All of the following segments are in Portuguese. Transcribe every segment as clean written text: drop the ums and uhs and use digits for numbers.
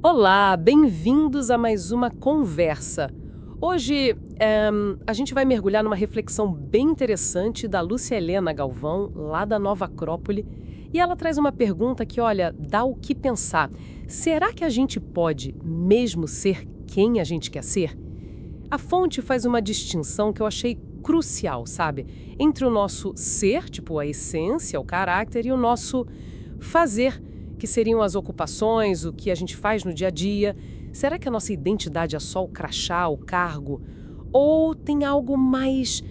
Olá, bem-vindos a mais uma conversa. Hoje, a gente vai mergulhar numa reflexão bem interessante da Lúcia Helena Galvão, lá da Nova Acrópole, e ela traz uma pergunta que, olha, dá o que pensar. Será que a gente pode mesmo ser quem a gente quer ser? A fonte faz uma distinção que eu achei crucial, sabe? Entre o nosso ser, tipo a essência, o caráter, e o nosso fazer, que seriam as ocupações, o que a gente faz no dia a dia. Será que a nossa identidade é só o crachá, o cargo? Ou tem algo mais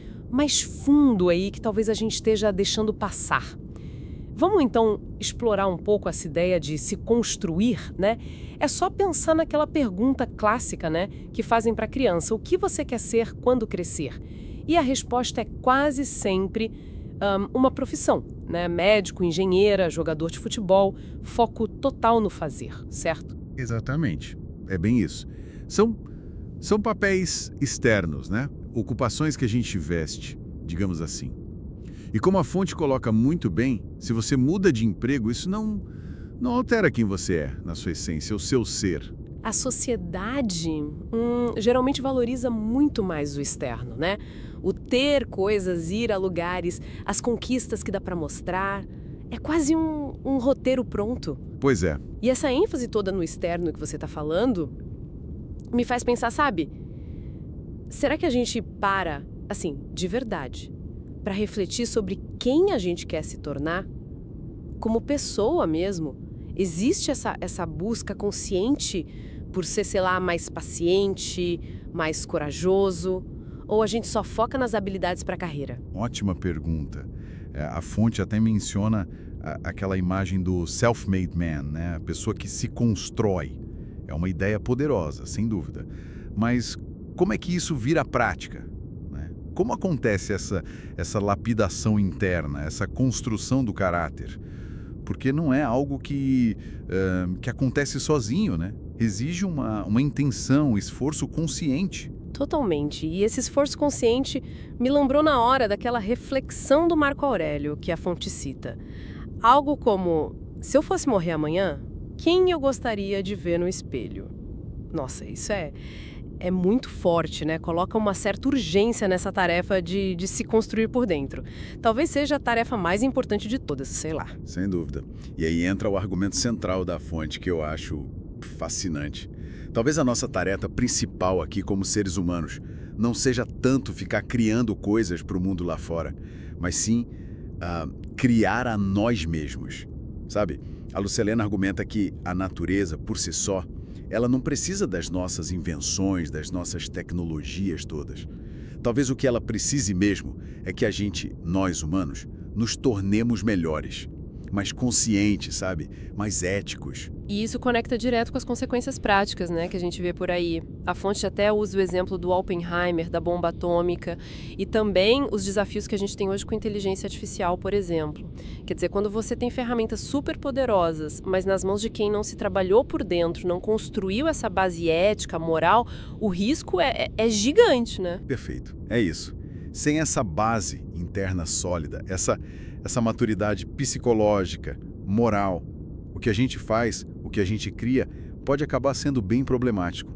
fundo aí que talvez a gente esteja deixando passar? Vamos então explorar um pouco essa ideia de se construir, né? É só pensar naquela pergunta clássica, né, que fazem para a criança: o que você quer ser quando crescer? E a resposta é quase sempre uma profissão, né? Médico, engenheira, jogador de futebol, foco total no fazer, certo? Exatamente. É bem isso. São, são papéis externos, né? Ocupações que a gente veste, digamos assim. E como a fonte coloca muito bem, se você muda de emprego, isso não altera quem você é, na sua essência, o seu ser. A sociedade geralmente valoriza muito mais o externo, né? O ter coisas, ir a lugares, as conquistas que dá para mostrar. É quase um roteiro pronto. Pois é, E essa ênfase toda no externo que você está falando me faz pensar, sabe? Será que a gente para, assim, de verdade, para refletir sobre quem a gente quer se tornar? Como pessoa mesmo? Existe essa busca consciente por ser, sei lá, mais paciente, mais corajoso? Ou a gente só foca nas habilidades para a carreira? ótima pergunta. A fonte até menciona aquela imagem do self-made man, né? A pessoa que se constrói. É uma ideia poderosa, sem dúvida. Mas como é que isso vira prática, né? Como acontece essa lapidação interna, essa construção do caráter? Porque não é algo que acontece sozinho, né? Exige uma intenção, um esforço consciente. Totalmente. E esse esforço consciente me lembrou na hora daquela reflexão do Marco Aurélio que a fonte cita. Algo como: se eu fosse morrer amanhã, quem eu gostaria de ver no espelho? Nossa, isso é muito forte, né? Coloca uma certa urgência nessa tarefa de se construir por dentro. Talvez seja a tarefa mais importante de todas, sei lá. Sem dúvida. E aí entra o argumento central da fonte que eu acho fascinante. Talvez a nossa tarefa principal aqui como seres humanos não seja tanto ficar criando coisas para o mundo lá fora, mas sim criar a nós mesmos, sabe? A Lucilena argumenta que a natureza, por si só, ela não precisa das nossas invenções, das nossas tecnologias todas. Talvez o que ela precise mesmo é que a gente, nós humanos, nos tornemos melhores, mais conscientes, sabe? Mais éticos. E isso conecta direto com as consequências práticas, né, que a gente vê por aí. A fonte até usa o exemplo do Oppenheimer, da bomba atômica, e também os desafios que a gente tem hoje com inteligência artificial, por exemplo. Quer dizer, quando você tem ferramentas super poderosas, mas nas mãos de quem não se trabalhou por dentro, não construiu essa base ética, moral, o risco é gigante, né? Perfeito. É isso. Sem essa base interna sólida, essa maturidade psicológica, moral, o que a gente faz, o que a gente cria, pode acabar sendo bem problemático,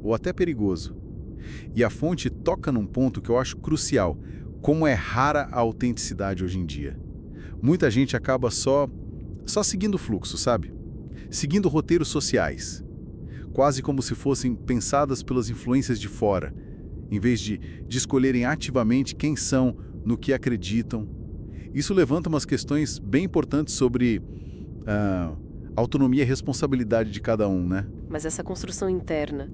ou até perigoso. E a fonte toca num ponto que eu acho crucial: como é rara a autenticidade hoje em dia. Muita gente acaba só seguindo o fluxo, sabe? Seguindo roteiros sociais, quase como se fossem pensadas pelas influências de fora, em vez de escolherem ativamente quem são, no que acreditam. Isso levanta umas questões bem importantes sobre autonomia e responsabilidade de cada um, né? Mas essa construção interna,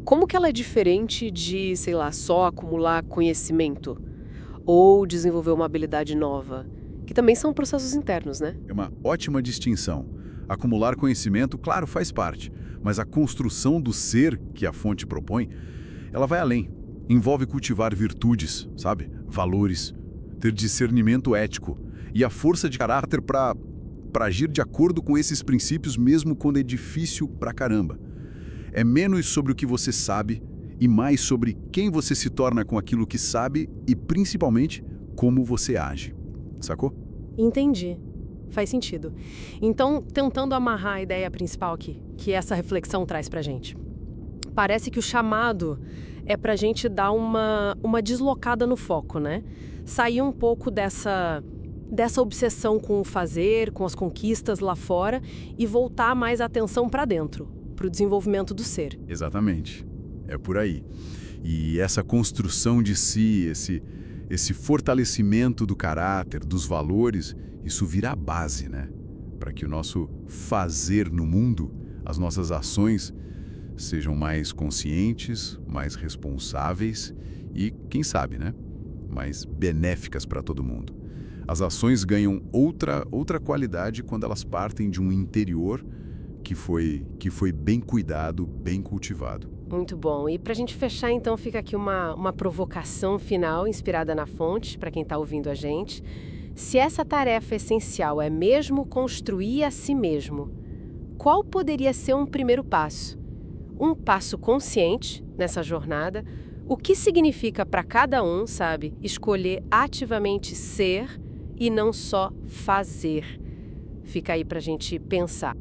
como que ela é diferente de, sei lá, só acumular conhecimento ou desenvolver uma habilidade nova, que também são processos internos, né? É uma ótima distinção. Acumular conhecimento, claro, faz parte, mas a construção do ser que a fonte propõe, ela vai além. Envolve cultivar virtudes, sabe? Valores, ter discernimento ético e a força de caráter para agir de acordo com esses princípios mesmo quando é difícil pra caramba. É menos sobre o que você sabe e mais sobre quem você se torna com aquilo que sabe e, principalmente, como você age. Sacou? Entendi. Faz sentido. Então, tentando amarrar a ideia principal aqui, que essa reflexão traz pra gente. Parece que o chamado é pra gente dar uma deslocada no foco, né? Sair um pouco dessa obsessão com o fazer, com as conquistas lá fora e voltar mais a atenção pra dentro, pro desenvolvimento do ser. Exatamente. É por aí. E essa construção de si, esse fortalecimento do caráter, dos valores, isso vira a base, né? Para que o nosso fazer no mundo, as nossas ações, sejam mais conscientes, mais responsáveis e, quem sabe, né? Mais benéficas para todo mundo. As ações ganham outra qualidade quando elas partem de um interior que foi bem cuidado, bem cultivado. Muito bom. E para a gente fechar, então, fica aqui uma provocação final inspirada na fonte, para quem está ouvindo a gente. Se essa tarefa essencial é mesmo construir a si mesmo, qual poderia ser um primeiro passo? Um passo consciente nessa jornada? O que significa para cada um, sabe, escolher ativamente ser e não só fazer? Fica aí para a gente pensar.